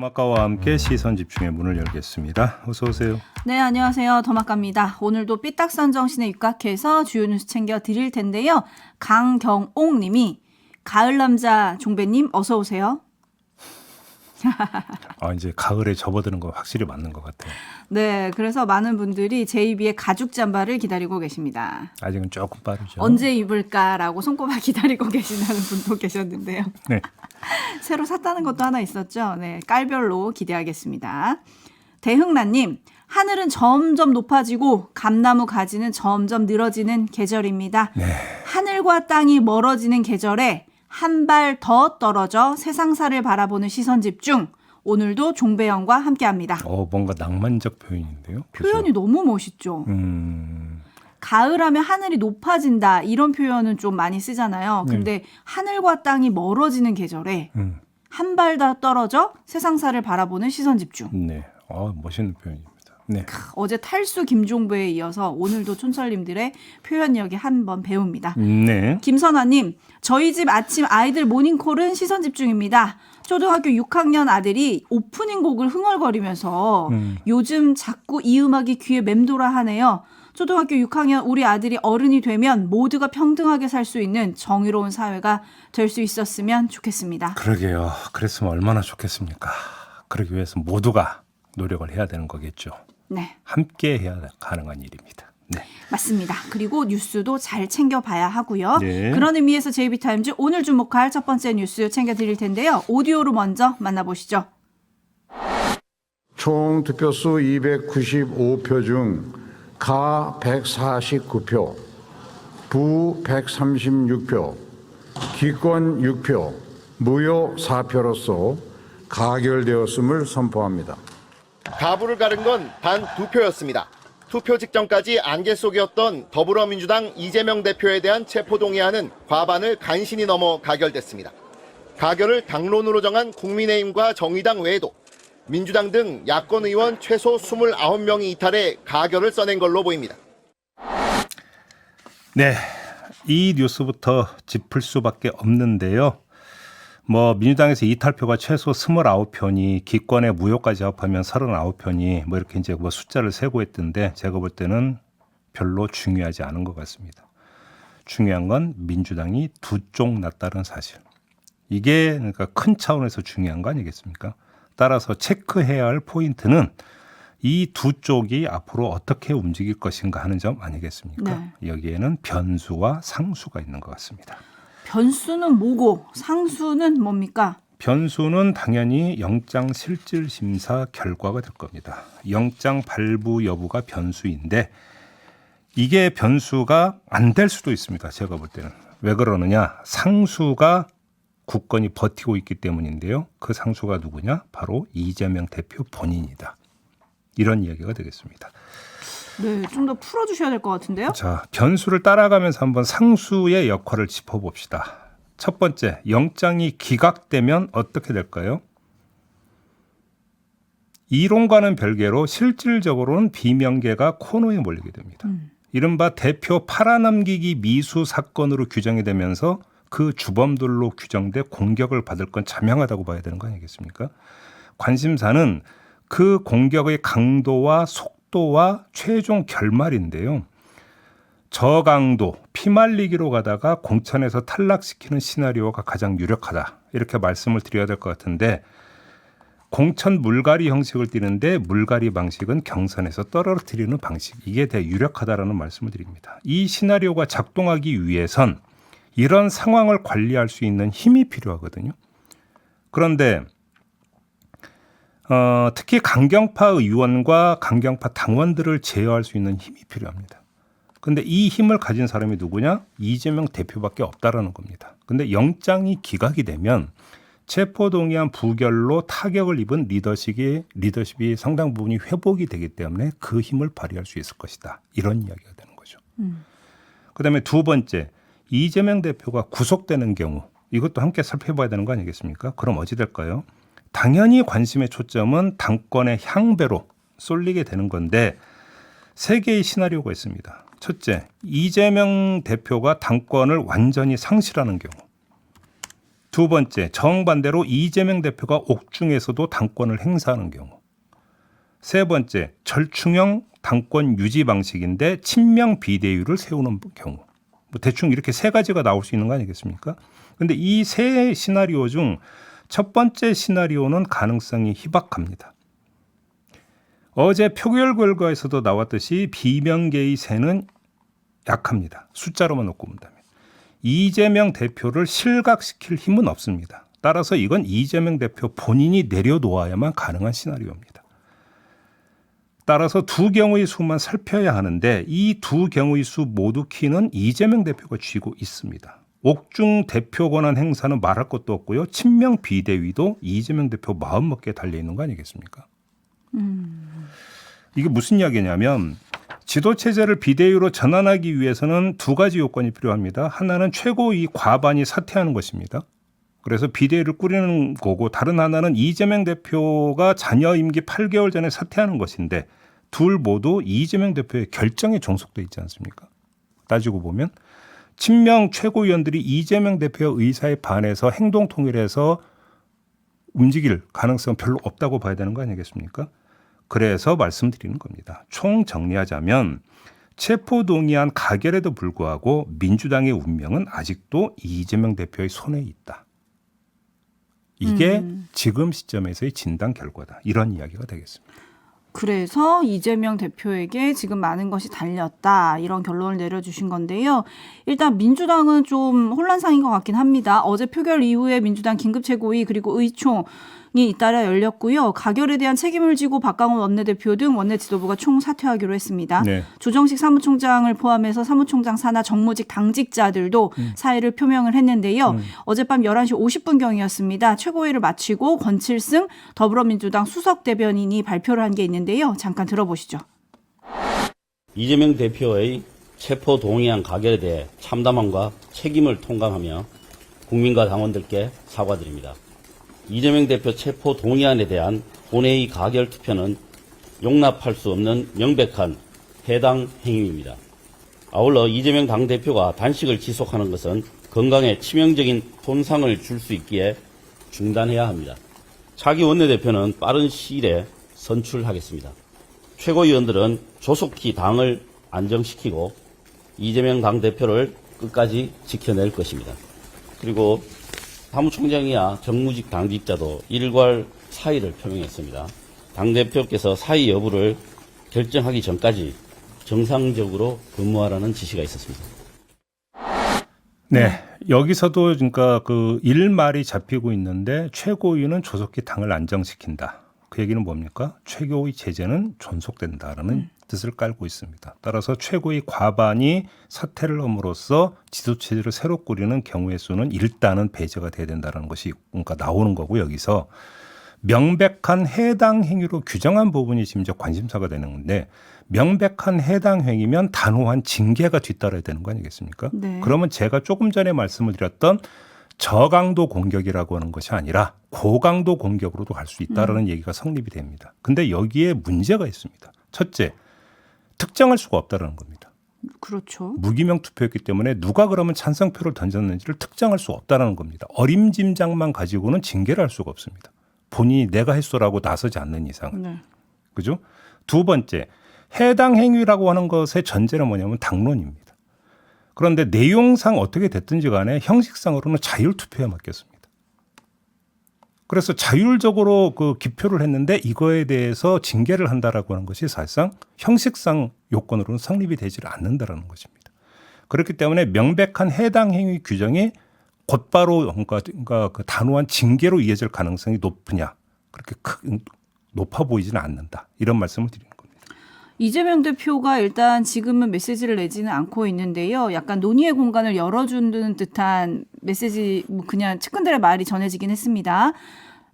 더마카와 함께 시선 집중의 문을 열겠습니다. 어서 오세요. 네, 안녕하세요. 더마카입니다. 오늘도 삐딱선 정신에 입각해서 주요 뉴스 챙겨 드릴 텐데요. 강경옥 님이 가을 남자 종배님 어서 오세요. 이제 가을에 접어드는 거 확실히 맞는 것 같아요. 네, 그래서 많은 분들이 제이비의 가죽 잠바를 기다리고 계십니다. 아직은 조금 빠르죠. 언제 입을까라고 손꼽아 기다리고 계신다는 분도 계셨는데요. 네. 새로 샀다는 것도 하나 있었죠. 네, 깔별로 기대하겠습니다. 대흥란님, 하늘은 점점 높아지고 감나무 가지는 점점 늘어지는 계절입니다. 네. 하늘과 땅이 멀어지는 계절에 한 발 더 떨어져 세상사를 바라보는 시선 집중. 오늘도 종배영과 함께합니다. 뭔가 낭만적 표현인데요. 표현이 너무 멋있죠. 가을하면 하늘이 높아진다 이런 표현은 좀 많이 쓰잖아요. 근데 하늘과 땅이 멀어지는 계절에 한 발 더 떨어져 세상사를 바라보는 시선 집중. 네, 멋있는 표현입니다. 네. 어제 탈수 김종배에 이어서 오늘도 촌철님들의 표현력에 한번 배웁니다. 네. 김선아님, 저희 집 아침 아이들 모닝콜은 시선 집중입니다. 초등학교 6학년 아들이 오프닝 곡을 흥얼거리면서 요즘 자꾸 이 음악이 귀에 맴돌아 하네요. 초등학교 6학년 우리 아들이 어른이 되면 모두가 평등하게 살 수 있는 정의로운 사회가 될 수 있었으면 좋겠습니다. 그러게요. 그랬으면 얼마나 좋겠습니까? 그러기 위해서 모두가 노력을 해야 되는 거겠죠. 네. 함께 해야 가능한 일입니다. 네. 맞습니다. 그리고 뉴스도 잘 챙겨봐야 하고요. 네. 그런 의미에서 JB타임즈 오늘 주목할 첫 번째 뉴스 챙겨드릴 텐데요. 오디오로 먼저 만나보시죠. 총 득표수 295표 중 가 149표, 부 136표, 기권 6표, 무효 4표로서 가결되었음을 선포합니다. 가부를 가른 건 단 2표였습니다. 투표 직전까지 안개 속이었던 더불어민주당 이재명 대표에 대한 체포동의안은 과반을 간신히 넘어 가결됐습니다. 가결을 당론으로 정한 국민의힘과 정의당 외에도 민주당 등 야권 의원 최소 29명이 이탈해 가결을 써낸 걸로 보입니다. 네, 이 뉴스부터 짚을 수밖에 없는데요. 민주당에서 이탈표가 최소 29표니 기권에 무효까지 합하면 39표니 이렇게 이제 숫자를 세고 했던데 제가 볼 때는 별로 중요하지 않은 것 같습니다. 중요한 건 민주당이 두 쪽 났다는 사실. 이게 그러니까 큰 차원에서 중요한 거 아니겠습니까? 따라서 체크해야 할 포인트는 이 두 쪽이 앞으로 어떻게 움직일 것인가 하는 점 아니겠습니까? 네. 여기에는 변수와 상수가 있는 것 같습니다. 변수는 뭐고 상수는 뭡니까? 변수는 당연히 영장실질심사 결과가 될 겁니다. 영장 발부 여부가 변수인데 이게 변수가 안 될 수도 있습니다. 제가 볼 때는. 왜 그러느냐? 상수가 굳건히 버티고 있기 때문인데요. 그 상수가 누구냐? 바로 이재명 대표 본인이다. 이런 이야기가 되겠습니다. 네, 좀 더 풀어주셔야 될 것 같은데요. 자, 변수를 따라가면서 한번 상수의 역할을 짚어봅시다. 첫 번째, 영장이 기각되면 어떻게 될까요? 이론과는 별개로 실질적으로는 비명계가 코너에 몰리게 됩니다. 이른바 대표 팔아넘기기 미수 사건으로 규정이 되면서 그 주범들로 규정돼 공격을 받을 건 자명하다고 봐야 되는 거 아니겠습니까? 관심사는 그 공격의 강도와 속도와 최종 결말인데요. 저강도, 피말리기로 가다가 공천에서 탈락시키는 시나리오가 가장 유력하다. 이렇게 말씀을 드려야 될 것 같은데 공천 물갈이 형식을 띠는데 물갈이 방식은 경선에서 떨어뜨리는 방식. 이게 더 유력하다라는 말씀을 드립니다. 이 시나리오가 작동하기 위해선 이런 상황을 관리할 수 있는 힘이 필요하거든요. 그런데 특히 강경파 의원과 강경파 당원들을 제어할 수 있는 힘이 필요합니다. 그런데 이 힘을 가진 사람이 누구냐? 이재명 대표밖에 없다라는 겁니다. 그런데 영장이 기각이 되면 체포동의안 부결로 타격을 입은 리더십이 상당 부분이 회복이 되기 때문에 그 힘을 발휘할 수 있을 것이다. 이런 이야기가 되는 거죠. 그다음에 두 번째, 이재명 대표가 구속되는 경우 이것도 함께 살펴봐야 되는 거 아니겠습니까? 그럼 어찌 될까요? 당연히 관심의 초점은 당권의 향배로 쏠리게 되는 건데 세 개의 시나리오가 있습니다. 첫째, 이재명 대표가 당권을 완전히 상실하는 경우. 두 번째, 정반대로 이재명 대표가 옥중에서도 당권을 행사하는 경우. 세 번째, 절충형 당권 유지 방식인데 친명 비대위를 세우는 경우. 뭐 대충 이렇게 세 가지가 나올 수 있는 거 아니겠습니까? 그런데 이 세 시나리오 중 첫 번째 시나리오는 가능성이 희박합니다. 어제 표결 결과에서도 나왔듯이 비명계의 세는 약합니다. 숫자로만 놓고 본다면. 이재명 대표를 실각시킬 힘은 없습니다. 따라서 이건 이재명 대표 본인이 내려놓아야만 가능한 시나리오입니다. 따라서 두 경우의 수만 살펴야 하는데 이 두 경우의 수 모두 키는 이재명 대표가 쥐고 있습니다. 옥중 대표 권한 행사는 말할 것도 없고요. 친명 비대위도 이재명 대표 마음먹기에 달려있는 거 아니겠습니까? 이게 무슨 이야기냐면 지도체제를 비대위로 전환하기 위해서는 두 가지 요건이 필요합니다. 하나는 최고위 과반이 사퇴하는 것입니다. 그래서 비대위를 꾸리는 거고 다른 하나는 이재명 대표가 잔여 임기 8개월 전에 사퇴하는 것인데 둘 모두 이재명 대표의 결정에 종속돼 있지 않습니까? 따지고 보면 친명 최고위원들이 이재명 대표의 의사에 반해서 행동 통일해서 움직일 가능성은 별로 없다고 봐야 되는 거 아니겠습니까? 그래서 말씀드리는 겁니다. 총 정리하자면 체포동의안 가결에도 불구하고 민주당의 운명은 아직도 이재명 대표의 손에 있다. 이게 지금 시점에서의 진단 결과다. 이런 이야기가 되겠습니다. 그래서 이재명 대표에게 지금 많은 것이 달렸다. 이런 결론을 내려주신 건데요. 일단 민주당은 좀 혼란상인 것 같긴 합니다. 어제 표결 이후에 민주당 긴급최고위 그리고 의총이 잇따라 열렸고요. 가결에 대한 책임을 지고 박강원 원내대표 등 원내 지도부가 총 사퇴하기로 했습니다. 네. 조정식 사무총장을 포함해서 사무총장 산하 정무직 당직자들도 사의를 표명을 했는데요. 어젯밤 11시 50분경이었습니다. 최고위를 마치고 권칠승 더불어민주당 수석 대변인이 발표를 한 게 있는데요. 잠깐 들어보시죠. 이재명 대표의 체포 동의안 가결에 대해 참담함과 책임을 통감하며 국민과 당원들께 사과드립니다. 이재명 대표 체포 동의안에 대한 본회의 가결 투표는 용납할 수 없는 명백한 해당 행위입니다. 아울러 이재명 당대표가 단식을 지속하는 것은 건강에 치명적인 손상을 줄 수 있기에 중단해야 합니다. 차기 원내대표는 빠른 시일에 선출하겠습니다. 최고위원들은 조속히 당을 안정시키고 이재명 당대표를 끝까지 지켜낼 것입니다. 그리고 사무총장이야 정무직 당직자도 일괄 사의를 표명했습니다. 당대표께서 사의 여부를 결정하기 전까지 정상적으로 근무하라는 지시가 있었습니다. 네. 여기서도 그러니까 그 일말이 잡히고 있는데 최고위는 조속히 당을 안정시킨다. 그 얘기는 뭡니까? 최고위 체제는 존속된다라는 뜻을 깔고 있습니다. 따라서 최고위 과반이 사퇴를 함으로써 지도체제를 새로 꾸리는 경우의 수는 일단은 배제가 돼야 된다는 것이 그러니까 나오는 거고 여기서 명백한 해당 행위로 규정한 부분이 지금 이제 관심사가 되는 건데 명백한 해당 행위면 단호한 징계가 뒤따라야 되는 거 아니겠습니까? 네. 그러면 제가 조금 전에 말씀을 드렸던 저강도 공격이라고 하는 것이 아니라 고강도 공격으로도 갈 수 있다라는 얘기가 성립이 됩니다. 근데 여기에 문제가 있습니다. 첫째, 특정할 수가 없다는 겁니다. 그렇죠. 무기명 투표였기 때문에 누가 그러면 찬성표를 던졌는지를 특정할 수 없다는 겁니다. 어림짐작만 가지고는 징계를 할 수가 없습니다. 본인이 내가 했소라고 나서지 않는 이상은. 네. 그죠? 두 번째, 해당 행위라고 하는 것의 전제는 뭐냐면 당론입니다. 그런데 내용상 어떻게 됐든지 간에 형식상으로는 자율투표에 맡겼습니다. 그래서 자율적으로 그 기표를 했는데 이거에 대해서 징계를 한다라고 하는 것이 사실상 형식상 요건으로는 성립이 되지 않는다라는 것입니다. 그렇기 때문에 명백한 해당 행위 규정이 곧바로 그러니까 그 단호한 징계로 이어질 가능성이 높으냐 그렇게 높아 보이지는 않는다. 이런 말씀을 드리는 겁니다. 이재명 대표가 일단 지금은 메시지를 내지는 않고 있는데요. 약간 논의의 공간을 열어주는 듯한 메시지, 뭐 그냥 측근들의 말이 전해지긴 했습니다.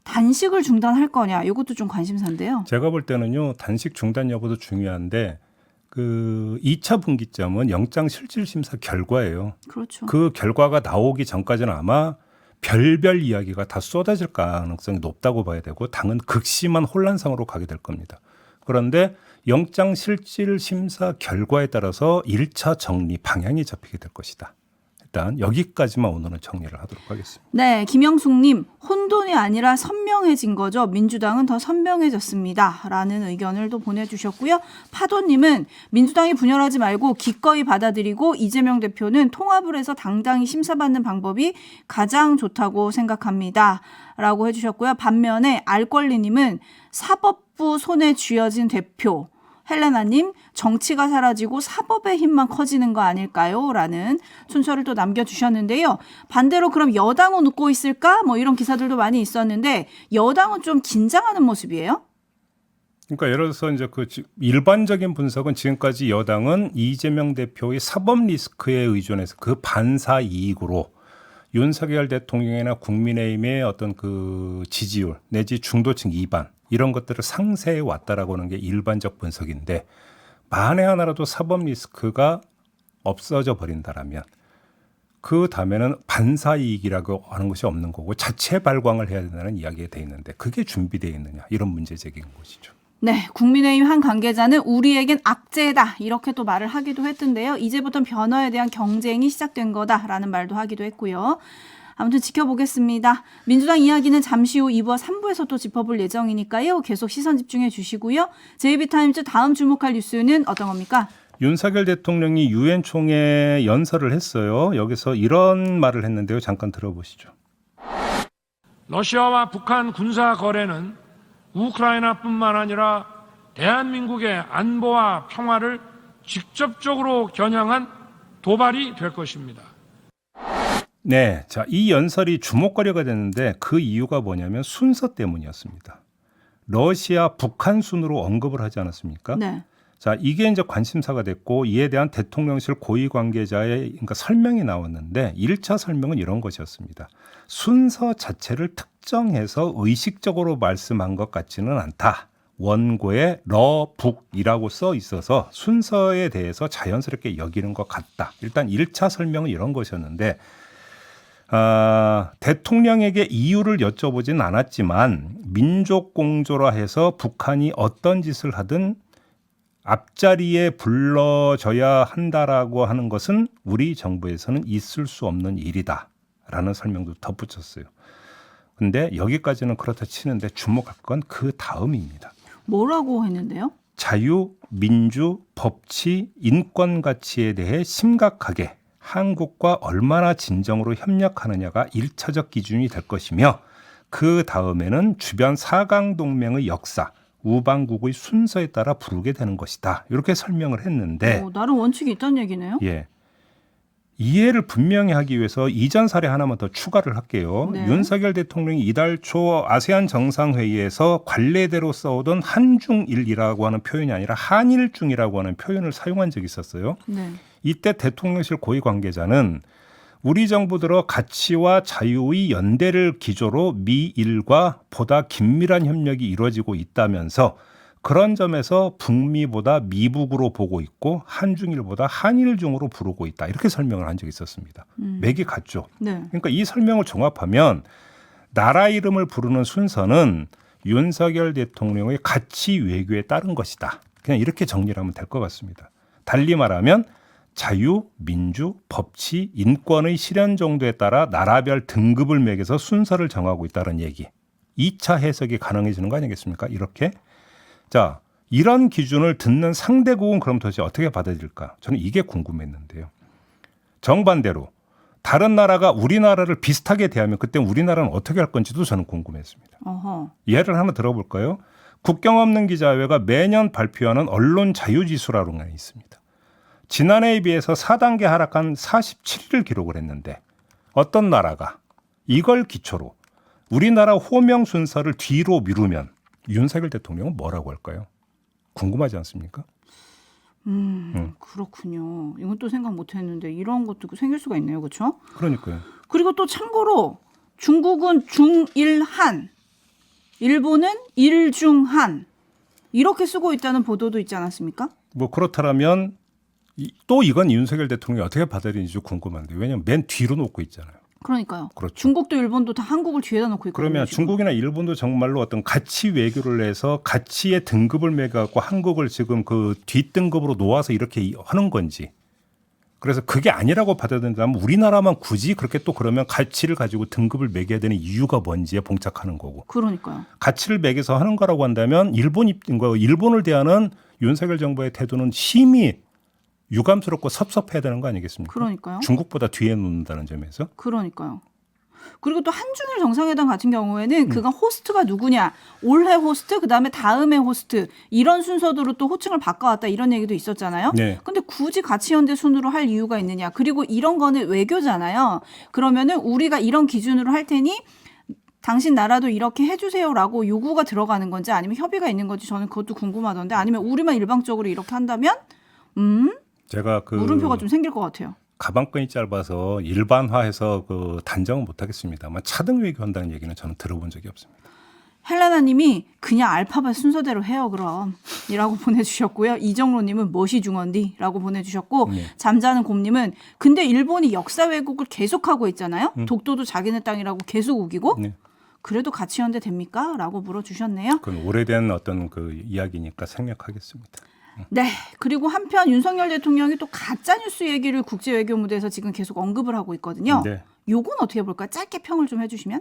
단식을 중단할 거냐, 이것도 좀 관심사인데요. 제가 볼 때는요, 단식 중단 여부도 중요한데 그 2차 분기점은 영장 실질 심사 결과예요. 그렇죠. 그 결과가 나오기 전까지는 아마 별별 이야기가 다 쏟아질 가능성이 높다고 봐야 되고 당은 극심한 혼란상으로 가게 될 겁니다. 그런데 영장 실질 심사 결과에 따라서 1차 정리 방향이 잡히게 될 것이다. 일단 여기까지만 오늘은 정리를 하도록 하겠습니다. 네, 김영숙님, 혼돈이 아니라 선명해진 거죠. 민주당은 더 선명해졌습니다. 라는 의견을 또 보내주셨고요. 파도님은 민주당이 분열하지 말고 기꺼이 받아들이고 이재명 대표는 통합을 해서 당당히 심사받는 방법이 가장 좋다고 생각합니다. 라고 해주셨고요. 반면에 알권리님은 사법부 손에 쥐어진 대표, 헬레나님, 정치가 사라지고 사법의 힘만 커지는 거 아닐까요? 라는 순서를 또 남겨주셨는데요. 반대로 그럼 여당은 웃고 있을까? 뭐 이런 기사들도 많이 있었는데 여당은 좀 긴장하는 모습이에요? 그러니까 예를 들어서 이제 그 일반적인 분석은 지금까지 여당은 이재명 대표의 사법 리스크에 의존해서 그 반사 이익으로 윤석열 대통령이나 국민의힘의 어떤 그 지지율 내지 중도층 이반 이런 것들을 상쇄해 왔다라고 하는 게 일반적 분석인데 만에 하나라도 사법 리스크가 없어져 버린다라면 그 다음에는 반사 이익이라고 하는 것이 없는 거고 자체 발광을 해야 된다는 이야기가 돼 있는데 그게 준비되어 있느냐 이런 문제 제기인 것이죠. 네, 국민의힘 한 관계자는 우리에겐 악재다 이렇게 또 말을 하기도 했던데요. 이제부터 변화에 대한 경쟁이 시작된 거다라는 말도 하기도 했고요. 아무튼 지켜보겠습니다. 민주당 이야기는 잠시 후 2부와 3부에서 또 짚어볼 예정이니까요. 계속 시선 집중해 주시고요. JB타임즈 다음 주목할 뉴스는 어떤 겁니까? 윤석열 대통령이 유엔 총회 연설을 했어요. 여기서 이런 말을 했는데요. 잠깐 들어보시죠. 러시아와 북한 군사 거래는 우크라이나뿐만 아니라 대한민국의 안보와 평화를 직접적으로 겨냥한 도발이 될 것입니다. 네, 자, 이 연설이 주목거리가 됐는데 그 이유가 뭐냐면 순서 때문이었습니다. 러시아, 북한 순으로 언급을 하지 않았습니까? 네. 자, 이게 이제 관심사가 됐고 이에 대한 대통령실 고위 관계자의 그러니까 설명이 나왔는데 1차 설명은 이런 것이었습니다. 순서 자체를 특정해서 의식적으로 말씀한 것 같지는 않다. 원고에 러북이라고 써 있어서 순서에 대해서 자연스럽게 여기는 것 같다. 일단 1차 설명은 이런 것이었는데 대통령에게 이유를 여쭤보진 않았지만 민족 공조라 해서 북한이 어떤 짓을 하든 앞자리에 불러줘야 한다라고 하는 것은 우리 정부에서는 있을 수 없는 일이다라는 설명도 덧붙였어요. 근데 여기까지는 그렇다 치는데 주목할 건 그 다음입니다. 뭐라고 했는데요? 자유, 민주, 법치, 인권 가치에 대해 심각하게 한국과 얼마나 진정으로 협력하느냐가 1차적 기준이 될 것이며 그 다음에는 주변 4강 동맹의 역사, 우방국의 순서에 따라 부르게 되는 것이다. 이렇게 설명을 했는데 나름 원칙이 있다는 얘기네요. 예. 이해를 분명히 하기 위해서 이전 사례 하나만 더 추가를 할게요. 네. 윤석열 대통령이 이달 초 아세안 정상회의에서 관례대로 써오던 한중일이라고 하는 표현이 아니라 한일중이라고 하는 표현을 사용한 적이 있었어요. 네. 이때 대통령실 고위 관계자는 우리 정부 들어 가치와 자유의 연대를 기조로 미일과 보다 긴밀한 협력이 이루어지고 있다면서 그런 점에서 북미보다 미북으로 보고 있고 한중일보다 한일중으로 부르고 있다. 이렇게 설명을 한 적이 있었습니다. 맥이 같죠. 네. 그러니까 이 설명을 종합하면 나라 이름을 부르는 순서는 윤석열 대통령의 가치 외교에 따른 것이다. 그냥 이렇게 정리를 하면 될 것 같습니다. 달리 말하면 자유, 민주, 법치, 인권의 실현 정도에 따라 나라별 등급을 매겨서 순서를 정하고 있다는 얘기. 2차 해석이 가능해지는 거 아니겠습니까? 이렇게. 자, 이런 기준을 듣는 상대국은 그럼 도대체 어떻게 받아들일까? 저는 이게 궁금했는데요. 정반대로 다른 나라가 우리나라를 비슷하게 대하면 그때 우리나라는 어떻게 할 건지도 저는 궁금했습니다. 어허. 예를 하나 들어볼까요? 국경 없는 기자회가 매년 발표하는 언론 자유지수라는 게 있습니다. 지난해에 비해서 4단계 하락한 47위를 기록을 했는데 어떤 나라가 이걸 기초로 우리나라 호명 순서를 뒤로 미루면 윤석열 대통령은 뭐라고 할까요? 궁금하지 않습니까? 그렇군요. 이건 또 생각 못했는데 이런 것도 생길 수가 있네요, 그렇죠? 그러니까요. 그리고 또 참고로 중국은 중일한, 일본은 일중한 이렇게 쓰고 있다는 보도도 있지 않았습니까? 뭐 그렇다면 또 이건 윤석열 대통령이 어떻게 받아들이는지 궁금한데 왜냐하면 맨 뒤로 놓고 있잖아요. 그러니까요. 그렇죠. 중국도 일본도 다 한국을 뒤에다 놓고 있거든요. 그러면 지금. 중국이나 일본도 정말로 어떤 가치 외교를 해서 가치의 등급을 매겨갖고 한국을 지금 그 뒷등급으로 놓아서 이렇게 하는 건지 그래서 그게 아니라고 받아들인다면 우리나라만 굳이 그렇게 또 그러면 가치를 가지고 등급을 매겨야 되는 이유가 뭔지에 봉착하는 거고. 그러니까요. 가치를 매겨서 하는 거라고 한다면 일본을 대하는 윤석열 정부의 태도는 심히 유감스럽고 섭섭해야 되는 거 아니겠습니까? 그러니까요. 중국보다 뒤에 놓는다는 점에서. 그러니까요. 그리고 또 한중일 정상회담 같은 경우에는 그가 호스트가 누구냐, 올해 호스트, 그다음에 다음에 호스트 이런 순서대로 또 호칭을 바꿔왔다 이런 얘기도 있었잖아요. 네. 근데 굳이 가치연대 순으로 할 이유가 있느냐? 그리고 이런 거는 외교잖아요. 그러면은 우리가 이런 기준으로 할 테니 당신 나라도 이렇게 해주세요라고 요구가 들어가는 건지 아니면 협의가 있는 건지 저는 그것도 궁금하던데 아니면 우리만 일방적으로 이렇게 한다면 제가 그 물음표가 좀 생길 것 같아요. 가방끈이 짧아서 일반화해서 그 단정은 못하겠습니다만 차등 외교한다는 얘기는 저는 들어본 적이 없습니다. 헬레나님이 그냥 알파벳 순서대로 해요 그럼 이라고 보내주셨고요. 이정로님은 멋이 중헌디라고 보내주셨고 잠자는 곰님은 근데 일본이 역사 왜곡을 계속하고 있잖아요. 독도도 자기네 땅이라고 계속 우기고 네. 그래도 가치연대 됩니까? 라고 물어주셨네요. 그건 오래된 어떤 그 이야기니까 생략하겠습니다. 네. 그리고 한편 윤석열 대통령이 또 가짜뉴스 얘기를 국제외교 무대에서 지금 계속 언급을 하고 있거든요. 네. 요건 어떻게 볼까요? 짧게 평을 좀 해주시면.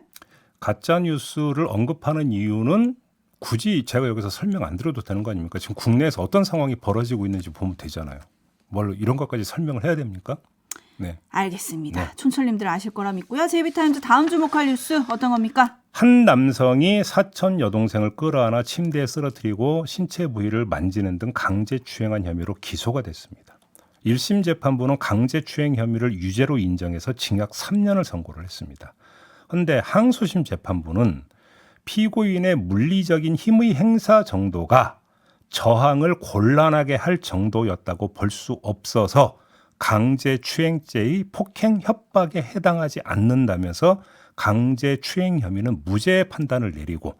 가짜 뉴스를 언급하는 이유는 굳이 제가 여기서 설명 안 드려도 되는 거 아닙니까? 지금 국내에서 어떤 상황이 벌어지고 있는지 보면 되잖아요. 뭘 이런 것까지 설명을 해야 됩니까? 네. 알겠습니다. 네. 촌철님들 아실 거라 믿고요. JB타임즈 다음 주목할 뉴스 어떤 겁니까? 한 남성이 사촌 여동생을 끌어안아 침대에 쓰러뜨리고 신체 부위를 만지는 등 강제추행한 혐의로 기소가 됐습니다. 1심 재판부는 강제추행 혐의를 유죄로 인정해서 징역 3년을 선고를 했습니다. 그런데 항소심 재판부는 피고인의 물리적인 힘의 행사 정도가 저항을 곤란하게 할 정도였다고 볼 수 없어서 강제추행죄의 폭행 협박에 해당하지 않는다면서 강제추행 혐의는 무죄 판단을 내리고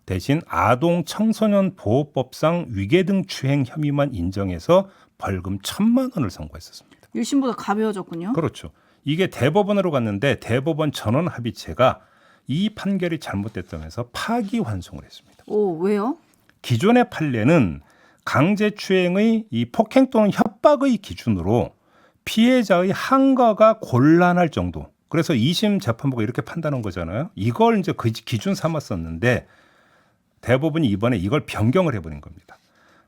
대신 아동 청소년 보호법상 위계등 추행 혐의만 인정해서 벌금 1,000만 원을 선고했었습니다. 1심보다 가벼워졌군요. 그렇죠. 이게 대법원으로 갔는데 대법원 전원 합의체가 이 판결이 잘못됐다면서 파기환송을 했습니다. 오, 왜요? 기존의 판례는 강제추행의 이 폭행 또는 협박의 기준으로 피해자의 항거가 곤란할 정도. 그래서 2심 재판부가 이렇게 판단한 거잖아요. 이걸 이제 그 기준 삼았었는데 대법원이 이번에 이걸 변경을 해버린 겁니다.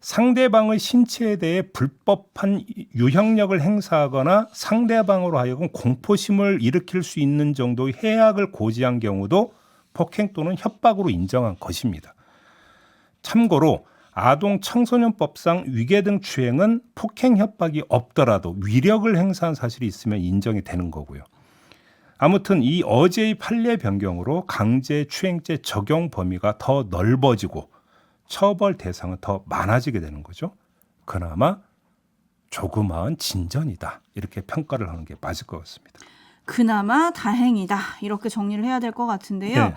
상대방의 신체에 대해 불법한 유형력을 행사하거나 상대방으로 하여금 공포심을 일으킬 수 있는 정도의 해악을 고지한 경우도 폭행 또는 협박으로 인정한 것입니다. 참고로 아동 청소년법상 위계등 추행은 폭행 협박이 없더라도 위력을 행사한 사실이 있으면 인정이 되는 거고요. 아무튼 이 어제의 판례 변경으로 강제추행죄 적용 범위가 더 넓어지고 처벌 대상은 더 많아지게 되는 거죠. 그나마 조그마한 진전이다. 이렇게 평가를 하는 게 맞을 것 같습니다. 그나마 다행이다. 이렇게 정리를 해야 될 것 같은데요. 네.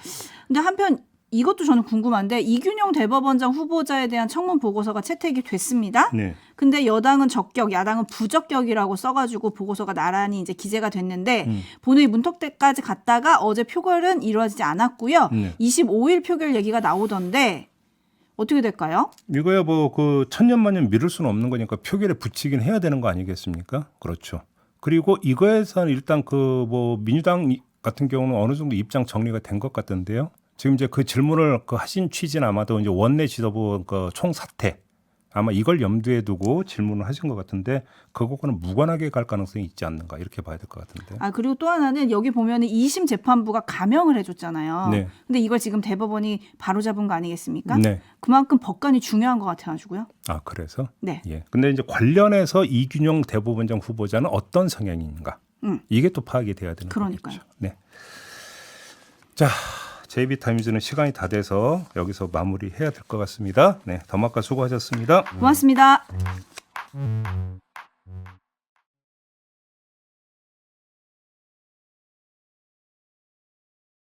근데 한편 이것도 저는 궁금한데 이균용 대법원장 후보자에 대한 청문 보고서가 채택이 됐습니다. 네. 근데 여당은 적격, 야당은 부적격이라고 써가지고 보고서가 나란히 이제 기재가 됐는데 본회의 문턱대까지 갔다가 어제 표결은 이루어지지 않았고요. 25일 표결 얘기가 나오던데 어떻게 될까요? 이거야 뭐 그 천년만년 미룰 수는 없는 거니까 표결에 붙이긴 해야 되는 거 아니겠습니까? 그렇죠. 그리고 이거에서는 일단 그 뭐 민주당 같은 경우는 어느 정도 입장 정리가 된 것 같던데요. 지금 이제 그 질문을 그 하신 취지는 아마도 이제 원내 지도부 그 총사퇴 아마 이걸 염두에 두고 질문을 하신 것 같은데 그거는 무관하게 갈 가능성이 있지 않는가 이렇게 봐야 될 것 같은데. 아 그리고 또 하나는 여기 보면은 2심 재판부가 감형을 해줬잖아요. 네. 근데 이걸 지금 대법원이 바로잡은 거 아니겠습니까? 네. 그만큼 법관이 중요한 것 같아가지고요. 아 그래서? 네. 예. 근데 이제 관련해서 이균용 대법원장 후보자는 어떤 성향인가? 이게 또 파악이 돼야 되는 그러니까요. 거겠죠. 네. 자. JB타임즈는 시간이 다 돼서 여기서 마무리해야 될 것 같습니다. 네, 더마카 수고하셨습니다. 고맙습니다.